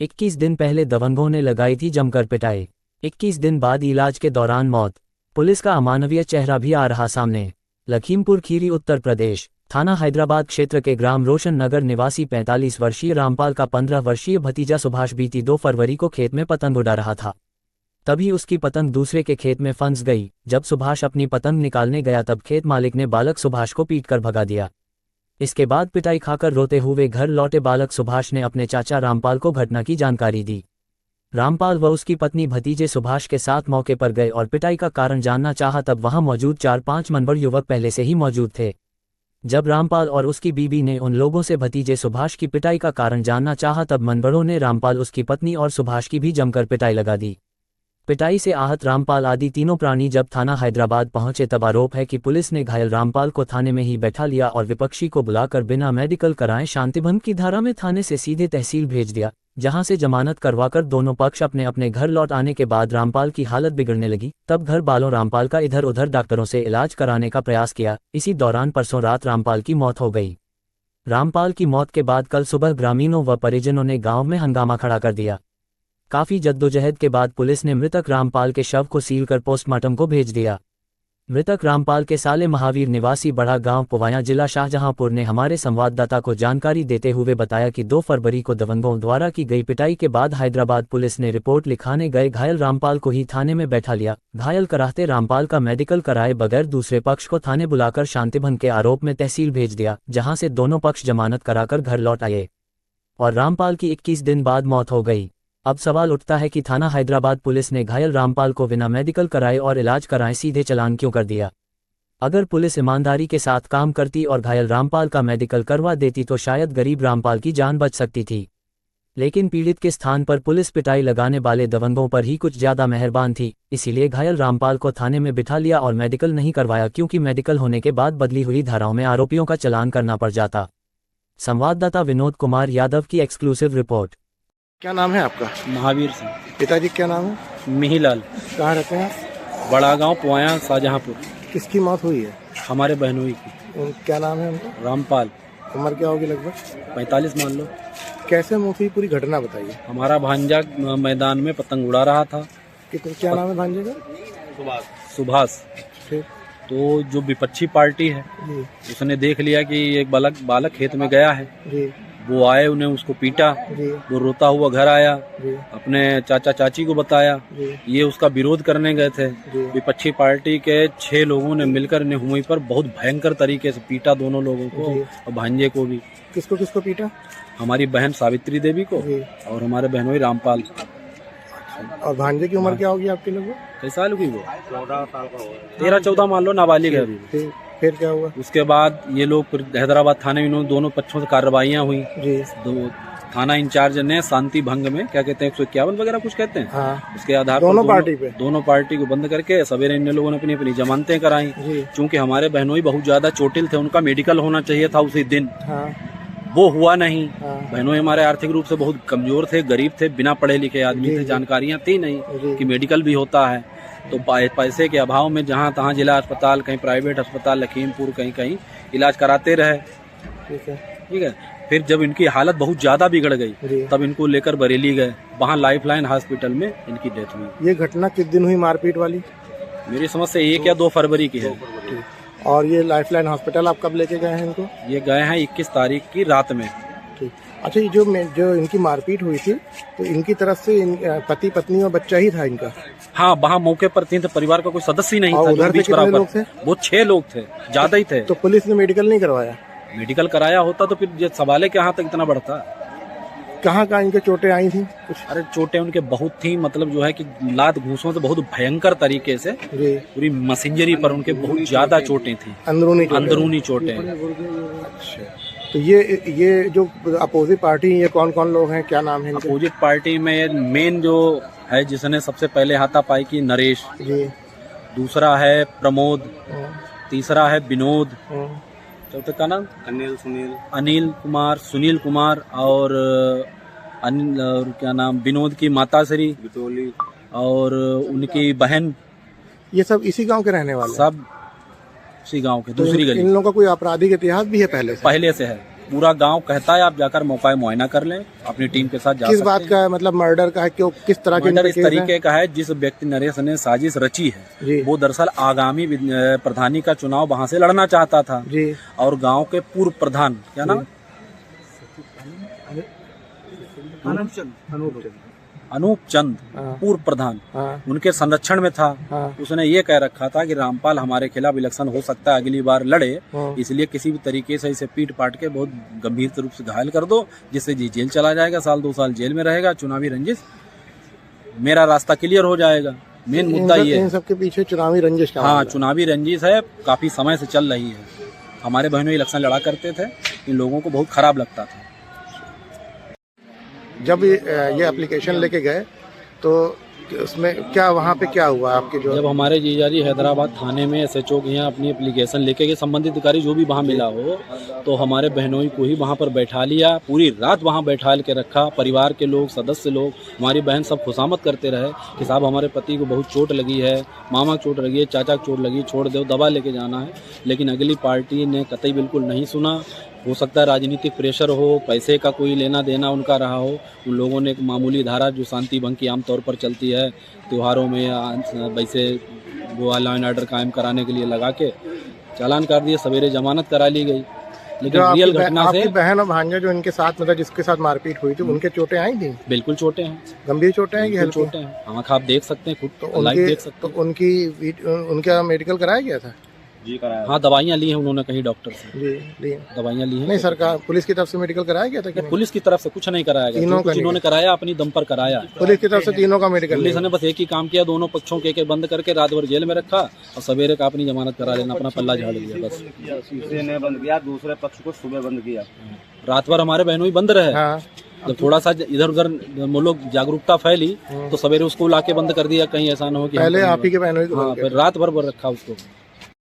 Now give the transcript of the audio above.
21 दिन पहले दबंगों ने लगाई थी जमकर पिटाई। 21 दिन बाद इलाज के दौरान मौत। पुलिस का अमानवीय चेहरा भी आ रहा सामने। लखीमपुर खीरी उत्तर प्रदेश, थाना हैदराबाद क्षेत्र के ग्राम रोशन नगर निवासी 45 वर्षीय रामपाल का 15 वर्षीय भतीजा सुभाष बीती 2 फरवरी को खेत में पतंग उड़ा रहा था। तभी उसकी पतंग दूसरे के खेत में फंस गई। जब सुभाष अपनी पतंग निकालने गया तब खेत मालिक ने बालक सुभाष को पीटकर भगा दिया। इसके बाद पिटाई खाकर रोते हुए घर लौटे बालक सुभाष ने अपने चाचा रामपाल को घटना की जानकारी दी। रामपाल व उसकी पत्नी भतीजे सुभाष के साथ मौके पर गए और पिटाई का कारण जानना चाहा तब वहां मौजूद 4-5 मनबड़ युवक पहले से ही मौजूद थे। जब रामपाल और उसकी बीबी ने उन लोगों से भतीजे सुभाष की पिटाई का कारण जानना चाहा तब मनबड़ों ने रामपाल, उसकी पत्नी और सुभाष की भी जमकर पिटाई लगा दी। पिटाई से आहत रामपाल आदि तीनों प्राणी जब थाना हैदराबाद पहुंचे तब आरोप है कि पुलिस ने घायल रामपाल को थाने में ही बैठा लिया और विपक्षी को बुलाकर बिना मेडिकल कराए शांतिभंग की धारा में थाने से सीधे तहसील भेज दिया, जहां से जमानत करवाकर दोनों पक्ष अपने अपने घर लौट आने के बाद रामपाल की हालत बिगड़ने लगी। तब घर वालों रामपाल का इधर उधर डॉक्टरों से इलाज कराने का प्रयास किया। इसी दौरान परसों रात रामपाल की मौत हो गई। रामपाल की मौत के बाद कल सुबह ग्रामीणों व परिजनों ने गाँव में हंगामा खड़ा कर दिया। काफी जद्दोजहद के बाद पुलिस ने मृतक रामपाल के शव को सील कर पोस्टमार्टम को भेज दिया। मृतक रामपाल के साले महावीर निवासी बड़ा गांव पुवाया जिला शाहजहांपुर ने हमारे संवाददाता को जानकारी देते हुए बताया कि 2 फरवरी को दबंगों द्वारा की गई पिटाई के बाद हैदराबाद पुलिस ने रिपोर्ट लिखाने गए घायल रामपाल को ही थाने में बैठा लिया। घायल कराते रामपाल का मेडिकल कराए बगैर दूसरे पक्ष को थाने बुलाकर शांतिभंग के आरोप में तहसील भेज दिया, जहां से दोनों पक्ष जमानत कराकर घर लौट आए और रामपाल की 21 दिन बाद मौत हो गई। अब सवाल उठता है कि थाना हैदराबाद पुलिस ने घायल रामपाल को बिना मेडिकल कराए और इलाज कराए सीधे चालान क्यों कर दिया। अगर पुलिस ईमानदारी के साथ काम करती और घायल रामपाल का मेडिकल करवा देती तो शायद गरीब रामपाल की जान बच सकती थी। लेकिन पीड़ित के स्थान पर पुलिस पिटाई लगाने वाले दबंगों पर ही कुछ ज्यादा मेहरबान थी, इसीलिए घायल रामपाल को थाने में बिठा लिया और मेडिकल नहीं करवाया, क्योंकि मेडिकल होने के बाद बदली हुई धाराओं में आरोपियों का चालान करना पड़ जाता। संवाददाता विनोद कुमार यादव की एक्सक्लूसिव रिपोर्ट। क्या नाम है आपका? महावीर सिंह। पिताजी क्या नाम है? मिहीलाल। कहाँ रहते हैं? बड़ा गांव पुवाया शाहजहांपुर। किसकी मौत हुई है? हमारे बहनोई की। क्या नाम है उनका? रामपाल। उम्र क्या होगी लगभग? 45 मान लो। कैसे मौत हुई, पूरी घटना बताइए। हमारा भांजा मैदान में पतंग उड़ा रहा था। क्या नाम है भांजे का? सुभाष। फिर तो जो विपक्षी पार्टी है जी, उसने देख लिया कि एक बालक खेत में गया है जी, वो आए, उन्हें उसको पीटा। जी, वो रोता हुआ घर आया, जी, अपने चाचा चाची को बताया। जी, ये उसका विरोध करने गए थे। जी, विपक्षी पार्टी के 6 लोगों ने मिलकर निहुई पर बहुत भयंकर तरीके से पीटा, दोनों लोगों को जी। और भांजे को भी। किसको किसको पीटा? हमारी बहन सावित्री देवी को जी। और हमारे बहनोई रामपाल। और भांजे की उम्र क्या होगी आपके लोगों? कई साल की वो? 14 साल का होगा। 13-14 मान लो, नाबालिग है अभी। फिर क्या हुआ? उसके बाद ये लोग फिर हैदराबाद थाने में दोनों पक्षों से कार्रवाइयाँ हुई। जी। थाना इंचार्ज ने शांति भंग में क्या कहते हैं 151 वगैरह कुछ कहते हैं, हाँ। उसके आधार दोनों पर दोनों पार्टी को बंद करके सवेरे इन लोगों ने अपनी अपनी जमानतें कराई। क्योंकि हमारे बहनोई बहुत ज्यादा चोटिल थे, उनका मेडिकल होना चाहिए था उसी दिन। हाँ। वो हुआ नहीं। हाँ। बहनोई हमारे आर्थिक रूप से बहुत कमजोर थे, गरीब थे, बिना पढ़े लिखे आदमी थे, जानकारियां थी नहीं कि मेडिकल भी होता है। तो पैसे के अभाव में जहाँ तहाँ जिला अस्पताल, कहीं प्राइवेट अस्पताल, लखीमपुर कहीं कहीं इलाज कराते रहे। ठीक है। फिर जब इनकी हालत बहुत ज्यादा बिगड़ गई तब इनको लेकर बरेली गए, वहाँ लाइफलाइन हॉस्पिटल में इनकी डेथ हुई। ये घटना किस दिन हुई मारपीट वाली? मेरी समझ से 1 या 2 फरवरी की है। और ये लाइफलाइन हॉस्पिटल आप कब लेके गए हैं इनको? ये गए हैं 21 तारीख की रात में। ठीक। अच्छा, ये जो इनकी मारपीट हुई थी तो इनकी तरफ से पति पत्नी और बच्चा ही था इनका? हाँ, वहाँ मौके पर 3 परिवार का कोई सदस्य ही नहीं था। उधर बीच कितने लोग थे? वो 6 लोग थे, ज्यादा ही थे। तो पुलिस ने मेडिकल नहीं करवाया? मेडिकल कराया होता तो फिर ये सवाल है कि यहाँ तक इतना बढ़ता। कहाँ कहाँ इनके चोटें आई थी कुछ? अरे चोटें उनके बहुत थी, मतलब जो है कि लात घूसों से बहुत भयंकर तरीके से पूरी मशीनरी पर उनके बहुत ज्यादा चोटें थी, अंदरूनी चोटें। अच्छा, तो ये जो अपोजिट पार्टी, ये कौन कौन लोग हैं, क्या नाम है इनके? अपोजिट पार्टी में मेन जो है जिसने सबसे पहले हाथापाई की, नरेश जी, दूसरा है प्रमोद, तीसरा है विनोद, चौथे का नाम अनिल कुमार, सुनील कुमार और क्या नाम विनोद की माता श्री और उनकी बहन। ये सब इसी गांव के रहने वाले? सब इसी गांव के, दूसरी गली। इन लोगों का कोई आपराधिक इतिहास भी है पहले से? पहले से है, पूरा गांव कहता है आप जाकर मौका मुआयना कर लें, अपनी टीम के साथ जा किस सकते बात हैं। का है, मतलब मर्डर का है, क्यों, किस तरह के मर्डर इनके इस केस हैं? तरीके का है, जिस व्यक्ति नरेश ने साजिश रची जी। है वो दरअसल आगामी प्रधानी का चुनाव वहां से लड़ना चाहता था जी। और गांव के पूर्व प्रधान, क्या नाम, अनूप चंद, हाँ। पूर्व प्रधान, हाँ। उनके संरक्षण में था। हाँ। उसने ये कह रखा था कि रामपाल हमारे खिलाफ इलेक्शन हो सकता है, अगली बार लड़े, हाँ। इसलिए किसी भी तरीके से इसे पीट पाट के बहुत गंभीर रूप से घायल कर दो, जिससे जी जेल चला जाएगा, 1-2 साल जेल में रहेगा, चुनावी रंजिश, मेरा रास्ता क्लियर हो जाएगा। मेन मुद्दा ये इन है। सबके पीछे चुनावी रंजिश का हाँ, मामला है। चुनावी रंजिश है, काफी समय से चल रही है। हमारे बहनों इलेक्शन लड़ा करते थे, इन लोगों को बहुत खराब लगता था। जब ये एप्लीकेशन लेके गए तो उसमें क्या, वहाँ पे क्या हुआ आपके जो? जब हमारे जीजाजी हैदराबाद थाने में SHO के यहाँ अपनी एप्लीकेशन लेके गए, संबंधित अधिकारी जो भी वहाँ मिला हो, तो हमारे बहनों को ही वहाँ पर बैठा लिया, पूरी रात वहाँ बैठाल के रखा। परिवार के लोग, सदस्य लोग, हमारी बहन सब खुशामद करते रहे कि साहब हमारे पति को बहुत चोट लगी है, मामा को चोट लगी है, चाचा को चोट लगी, छोड़ दो, दवा लेके जाना है। लेकिन अगली पार्टी ने कतई बिल्कुल नहीं सुना। हो सकता है राजनीतिक प्रेशर हो, पैसे का कोई लेना देना उनका रहा हो। उन लोगों ने एक मामूली धारा जो शांति भंग की आमतौर पर चलती है त्योहारों में या वैसे वो लॉ एंड ऑर्डर कायम कराने के लिए लगा के चालान कर दिए, सवेरे जमानत करा ली गई। लेकिन रियल घटना से आपकी बहन और भांजा जो इनके साथ, मतलब जिसके साथ मारपीट हुई थी, उनके चोटें आई थी? बिल्कुल चोटें हैं, गंभीर चोटें हैं कि हल्की? चोटें हैं, आँख आप देख सकते हैं, खुद तो लाइव देख सकते उनका मेडिकल कराया गया था? जी कराया। हाँ, दवाइयाँ ली हैं उन्होंने कहीं डॉक्टर से, जी, ली। दवाइयाँ ली हैं। नहीं, सरकार पुलिस की तरफ से मेडिकल कराया गया था कि नहीं? पुलिस की तरफ से कुछ नहीं कराया गया, तीनों जो का कुछ नहीं इन्होंने कराया अपनी दम पर कराया। पुलिस की तरफ से तीनों का मेडिकल पुलिस नहीं। ने बस एक ही काम किया, दोनों पक्षों के एक बंद करके रात भर जेल में रखा और सवेरे का अपनी जमानत करा लेना, अपना पल्ला झाड़ लिया बस। तीसरे ने बंद किया, दूसरे पक्ष को सुबह बंद किया। रात भर हमारे बहनों ही बंद रहे। हाँ। जब थोड़ा सा इधर उधर लोग जागरूकता फैली तो सवेरे उसको लाके बंद कर दिया, कहीं ऐसा ना हो कि पहले आप ही के बहनों हाँ, फिर रात भर रखा उसको।